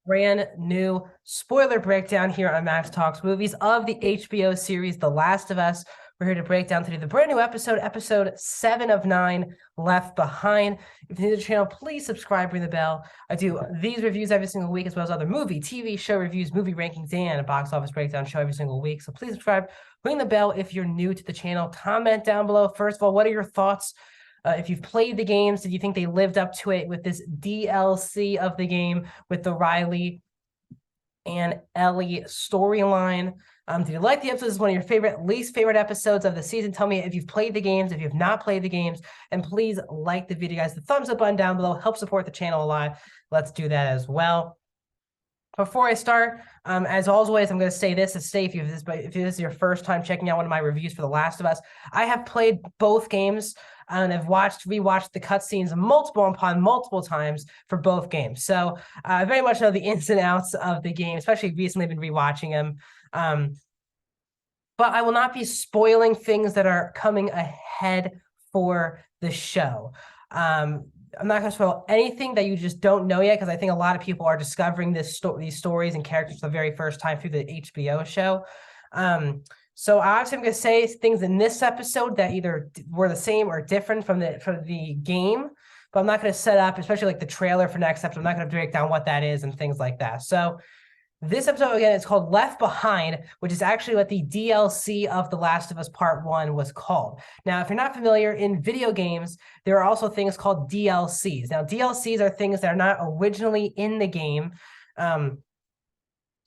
brand new spoiler breakdown here on Max Talks Movies of the HBO series The Last of Us. We're here to break down today the brand new episode 7 of 9, Left Behind. If you're new to the channel, please subscribe, ring the bell. I do these reviews every single week, as well as other movie, TV show reviews, movie rankings, and a box office breakdown show every single week. So please subscribe, ring the bell if you're new to the channel. Comment down below. First of all, what are your thoughts? If you've played the games, did you think they lived up to it with this DLC of the game with the Riley and Ellie storyline? Do you like the episodes? This is one of your least favorite episodes of the season. Tell me if you've played the games, if you've not played the games, and please like the video, guys. The thumbs up button down below helps support the channel a lot. Let's do that as well. Before I start, as always, I'm going to say this to say if this is your first time checking out one of my reviews for The Last of Us, I have played both games and I've rewatched the cutscenes multiple times for both games. So I very much know the ins and outs of the game, especially recently been rewatching them. But I will not be spoiling things that are coming ahead for the show. I'm not going to spoil anything that you just don't know yet, because I think a lot of people are discovering these stories and characters for the very first time through the HBO show. So obviously I'm going to say things in this episode that either were the same or different from the game, but I'm not going to set up, especially like the trailer for next episode. I'm not going to break down what that is and things like that. So this episode, again, is called Left Behind, which is actually what the DLC of The Last of Us Part 1 was called. Now, if you're not familiar, in video games, there are also things called DLCs. Now, DLCs are things that are not originally in the game.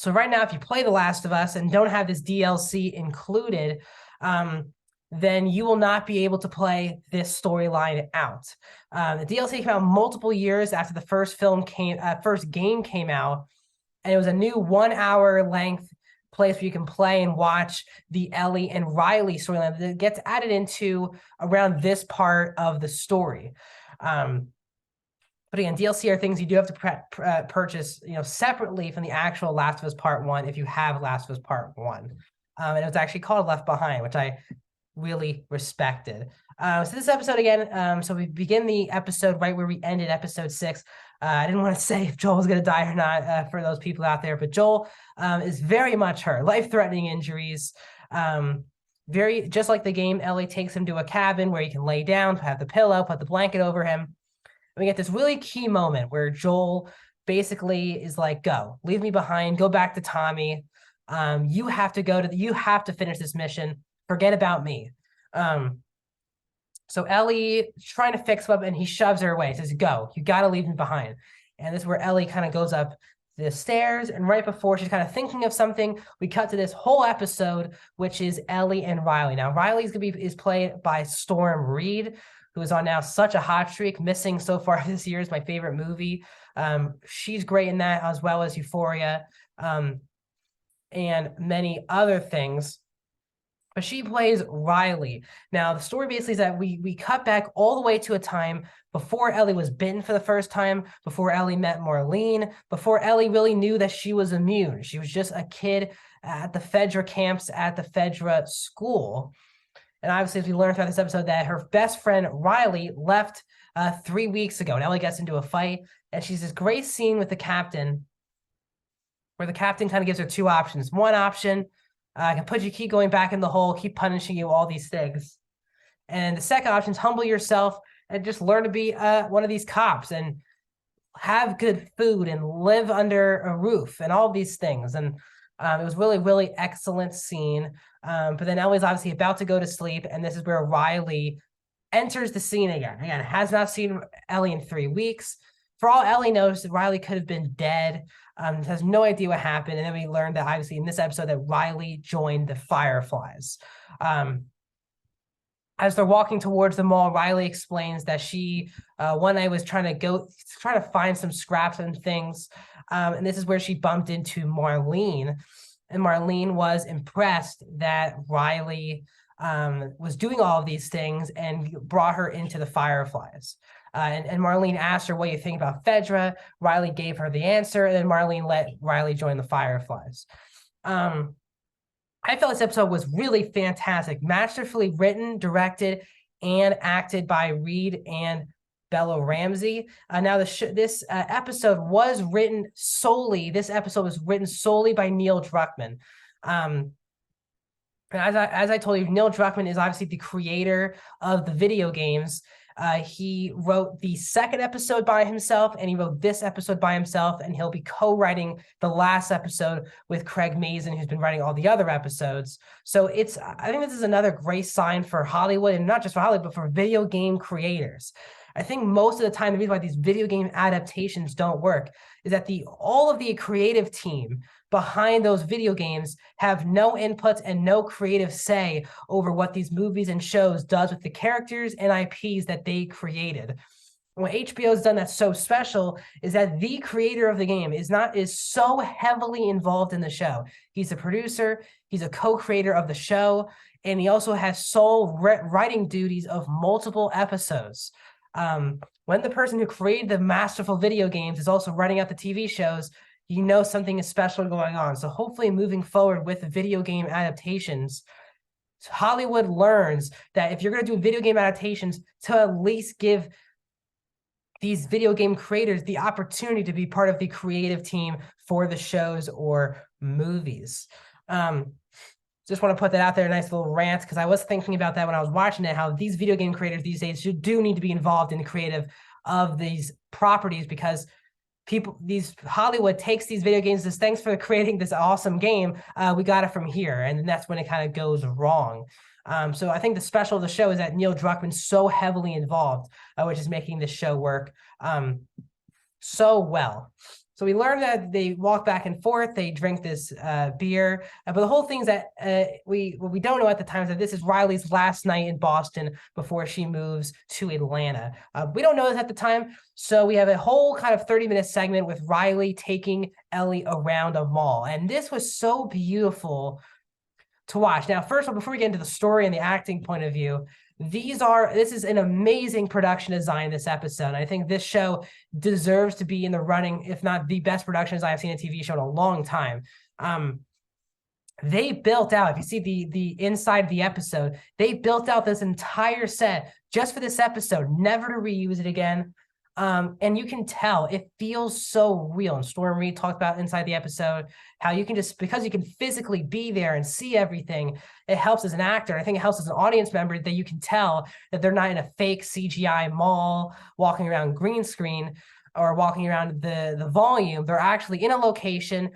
So right now, if you play The Last of Us and don't have this DLC included, then you will not be able to play this storyline out. The DLC came out multiple years after the first game came out, and it was a new 1 hour length place where you can play and watch the Ellie and Riley storyline that gets added into around this part of the story. But again, DLC are things you do have to purchase, separately from the actual Last of Us Part 1 if you have Last of Us Part 1. And it was actually called Left Behind, which I really respected. So this episode again, so we begin the episode right where we ended episode 6. I didn't want to say if Joel was going to die or not for those people out there, but Joel is very much hurt, life-threatening injuries. Very just like the game, Ellie takes him to a cabin where he can lay down, have the pillow, put the blanket over him. And we get this really key moment where Joel basically is like, go, leave me behind, go back to Tommy. You have to finish this mission. Forget about me. So Ellie trying to fix him up, and he shoves her away. He says, go, you got to leave me behind. And this is where Ellie kind of goes up the stairs, and right before she's kind of thinking of something, we cut to this whole episode, which is Ellie and Riley. Now, Riley's is played by Storm Reed, who is on now such a hot streak, missing so far this year is my favorite movie. She's great in that, as well as Euphoria, and many other things. But she plays Riley. Now, the story basically is that we cut back all the way to a time before Ellie was bitten for the first time, before Ellie met Marlene, before Ellie really knew that she was immune. She was just a kid at the Fedra camps at the Fedra school. And obviously, as we learned throughout this episode, that her best friend Riley left 3 weeks ago. And Ellie gets into a fight, and she's this great scene with the captain, where the captain kind of gives her two options. One option, I can keep going back in the hole, keep punishing you, all these things. And the second option is humble yourself and just learn to be one of these cops and have good food and live under a roof and all these things. And it was really, really excellent scene. But then Ellie's obviously about to go to sleep, and this is where Riley enters the scene again. Again, has not seen Ellie in 3 weeks. For all Ellie knows, Riley could have been dead. Has no idea what happened. And then we learned that obviously in this episode that Riley joined the Fireflies. As they're walking towards the mall, Riley explains that she one night was trying to find some scraps and things. And this is where she bumped into Marlene. And Marlene was impressed that Riley was doing all of these things and brought her into the Fireflies. And Marlene asked her, what do you think about Fedra? Riley gave her the answer, and then Marlene let Riley join the Fireflies. I felt this episode was really fantastic, masterfully written, directed, and acted by Reed and Bella Ramsey. Now this episode was written solely. This episode was written solely by Neil Druckmann. As I told you, Neil Druckmann is obviously the creator of the video games. He wrote the second episode by himself, and he wrote this episode by himself, and he'll be co-writing the last episode with Craig Mazin, who's been writing all the other episodes. So I think this is another great sign for Hollywood, and not just for Hollywood, but for video game creators. I think most of the time, the reason why these video game adaptations don't work is that all of the creative team behind those video games have no input and no creative say over what these movies and shows does with the characters and IPs that they created. What HBO has done that's so special is that the creator of the game is so heavily involved in the show. He's a producer, he's a co-creator of the show, and he also has sole writing duties of multiple episodes. When the person who created the masterful video games is also writing out the TV shows, you know something is special going on. So hopefully moving forward with video game adaptations, Hollywood learns that if you're going to do video game adaptations, to at least give these video game creators the opportunity to be part of the creative team for the shows or movies. Just want to put that out there, a nice little rant, because I was thinking about that when I was watching it, how these video game creators these days do need to be involved in the creative of these properties, because Hollywood takes these video games as thanks for creating this awesome game. We got it from here. And that's when it kind of goes wrong. So I think the special of the show is that Neil Druckmann's so heavily involved, which is making this show work so well. So we learned that they walk back and forth, they drink this beer, but the whole thing is that what we don't know at the time is that this is Riley's last night in Boston before she moves to Atlanta. We don't know this at the time, so we have a whole kind of 30-minute segment with Riley taking Ellie around a mall, and this was so beautiful to watch. Now, first of all, before we get into the story and the acting point of view, this is an amazing production design, this episode. I think this show deserves to be in the running, if not the best production design I've seen a TV show in a long time. They built out, if you see the inside of the episode, they built out this entire set just for this episode, never to reuse it again. And you can tell it feels so real. And Storm Reed talked about inside the episode how you can because you can physically be there and see everything, it helps as an actor. I think it helps as an audience member that you can tell that they're not in a fake CGI mall walking around green screen or walking around the volume. They're actually in a location.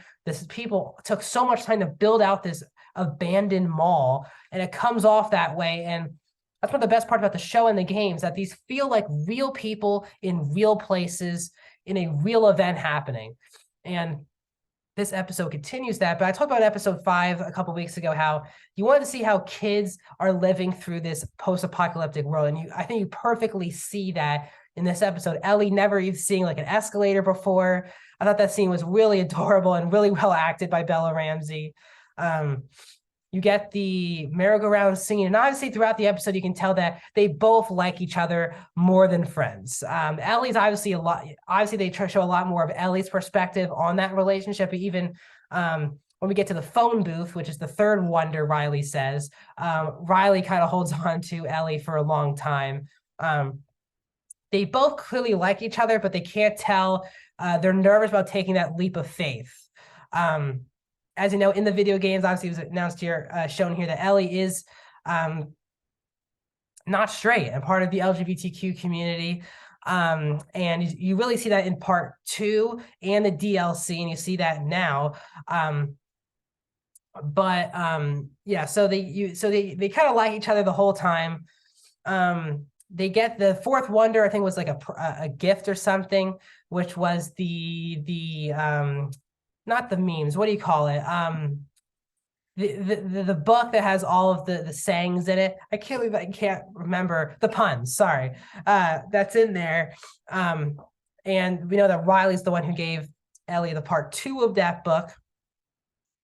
People took so much time to build out this abandoned mall, and it comes off that way. And that's one of the best parts about the show and the games, that these feel like real people in real places in a real event happening. And this episode continues that. But I talked about episode 5 a couple weeks ago, how you wanted to see how kids are living through this post-apocalyptic world. And I think you perfectly see that in this episode. Ellie never even seeing like an escalator before. I thought that scene was really adorable and really well acted by Bella Ramsey. You get the merry-go-round scene, and obviously throughout the episode, you can tell that they both like each other more than friends. Ellie's obviously they try to show a lot more of Ellie's perspective on that relationship. But even when we get to the phone booth, which is the third wonder, Riley says, Riley kind of holds on to Ellie for a long time. They both clearly like each other, but they can't tell. They're nervous about taking that leap of faith. As you know, in the video games, obviously it was announced here, shown here, that Ellie is not straight and part of the LGBTQ community. And you really see that in part 2 and the DLC, and you see that now. Yeah, so they kind of like each other the whole time. They get the fourth wonder, I think was like a gift or something, which was the not the memes, what do you call it? The book that has all of the sayings in it. I can't remember the puns, sorry. That's in there. And we know that Riley's the one who gave Ellie the part 2 of that book.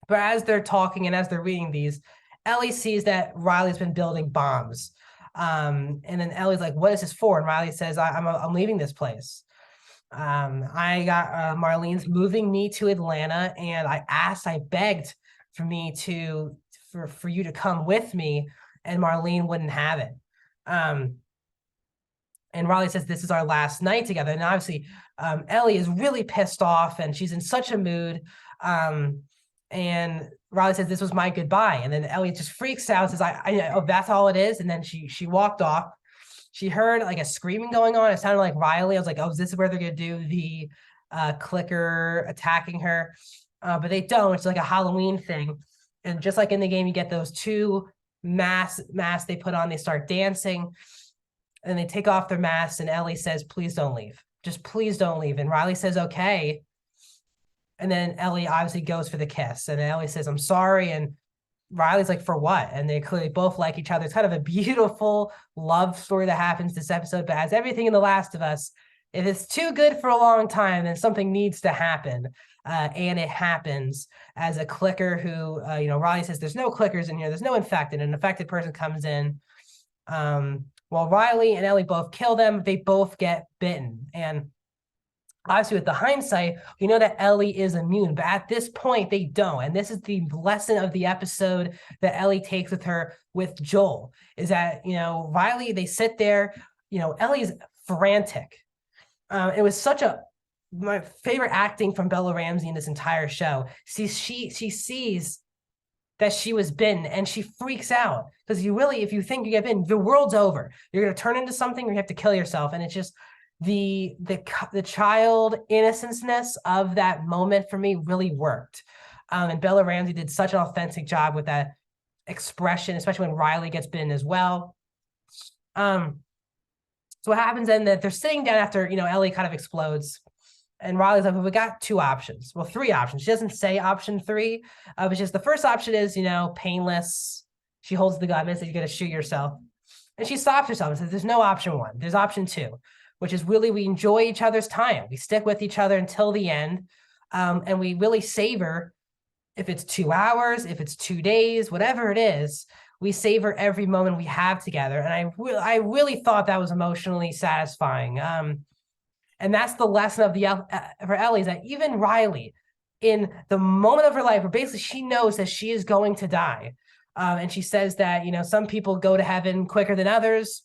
But as they're talking and as they're reading these, Ellie sees that Riley's been building bombs. And then Ellie's like, what is this for? And Riley says, I'm leaving this place. I got Marlene's moving me to Atlanta, and I begged for you to come with me, and Marlene wouldn't have it. And Riley says, this is our last night together. And obviously, Ellie is really pissed off and she's in such a mood. And Riley says, this was my goodbye. And then Ellie just freaks out, says, oh, that's all it is. And then she walked off. She heard like a screaming going on. It sounded like Riley. I was like, oh, this is where they're going to do the clicker attacking her. But they don't. It's like a Halloween thing. And just like in the game, you get those two masks they put on. They start dancing. And they take off their masks, and Ellie says, please don't leave. Just please don't leave. And Riley says, okay. And then Ellie obviously goes for the kiss. And Ellie says, I'm sorry. And Riley's like, for what? And they clearly both like each other. It's kind of a beautiful love story that happens this episode. But as everything in The Last of Us, if it's too good for a long time, then something needs to happen. And it happens as a clicker who, Riley says, there's no clickers in here. There's no infected. An infected person comes in. While Riley and Ellie both kill them, they both get bitten. And obviously with the hindsight, we know that Ellie is immune, but at this point they don't. And this is the lesson of the episode that Ellie takes with her with Joel, is that, Riley, they sit there, Ellie's frantic. It was such my favorite acting from Bella Ramsey in this entire show. She sees that she was bitten and she freaks out because if you think you get bitten, the world's over. You're going to turn into something or you have to kill yourself. And it's just the child innocenceness of that moment for me really worked. And Bella Ramsey did such an authentic job with that expression, especially when Riley gets bitten as well. So what happens then that they're sitting down after, Ellie kind of explodes. And Riley's like, well, we got two options. Well, three options. She doesn't say option three, but just the first option is, painless. She holds the gun and says, you're going to shoot yourself. And she stops herself and says, there's no option one. There's option two, which is really we enjoy each other's time. We stick with each other until the end. And we really savor, if it's 2 hours, if it's 2 days, whatever it is, we savor every moment we have together. And I really thought that was emotionally satisfying. And that's the lesson of for Ellie, is that even Riley, in the moment of her life, where basically she knows that she is going to die, and she says that, some people go to heaven quicker than others.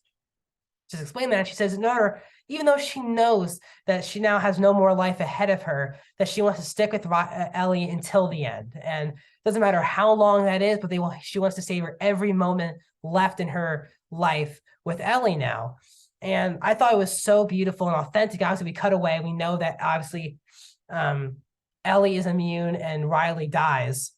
Just explain that. She says, no, even though she knows that she now has no more life ahead of her, that she wants to stick with Ellie until the end. And it doesn't matter how long that is, but she wants to savor every moment left in her life with Ellie now. And I thought it was so beautiful and authentic. Obviously, we cut away. We know that obviously Ellie is immune and Riley dies.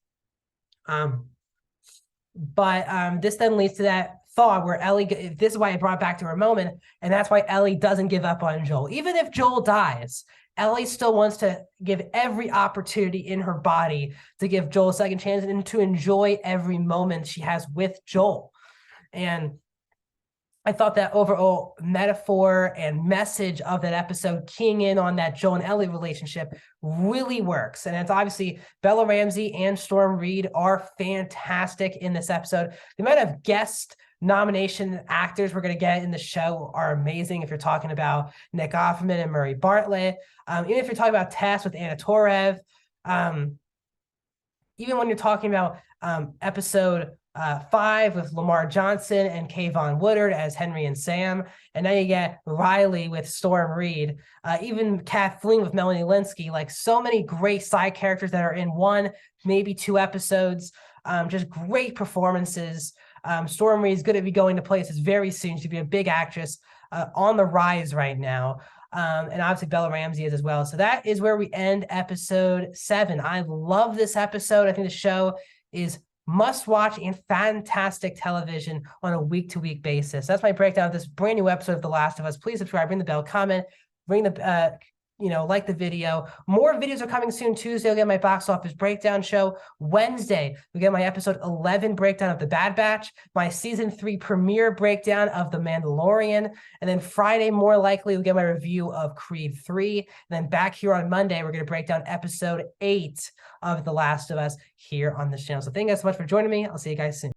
But this then leads to that thought where Ellie, this is why it brought back to her moment. And that's why Ellie doesn't give up on Joel. Even if Joel dies, Ellie still wants to give every opportunity in her body to give Joel a second chance and to enjoy every moment she has with Joel. And I thought that overall metaphor and message of that episode, keying in on that Joel and Ellie relationship, really works. And it's obviously Bella Ramsey and Storm Reid are fantastic in this episode. The amount of guest nomination actors we're going to get in the show are amazing. If you're talking about Nick Offerman and Murray Bartlett, even if you're talking about Tess with Anna Torv, even when you're talking about episode 5 with Lamar Johnson and Kayvon Woodard as Henry and Sam. And now you get Riley with Storm Reid, even Kathleen with Melanie Lynskey, like so many great side characters that are in 1, maybe 2 episodes. Just great performances. Storm Reid is going to be going to places very soon. She'll be a big actress on the rise right now. And obviously Bella Ramsey is as well. So that is where we end episode 7. I love this episode. I think the show is must watch and fantastic television on a week-to-week basis. That's my breakdown of this brand new episode of The Last of Us. Please subscribe, ring the bell, comment, like the video. More videos are coming soon. Tuesday, I'll get my box office breakdown show. Wednesday, we get my episode 11 breakdown of The Bad Batch, my season 3 premiere breakdown of The Mandalorian. And then Friday, more likely, we'll get my review of Creed 3. And then back here on Monday, we're going to break down episode 8 of The Last of Us here on this channel. So thank you guys so much for joining me. I'll see you guys soon.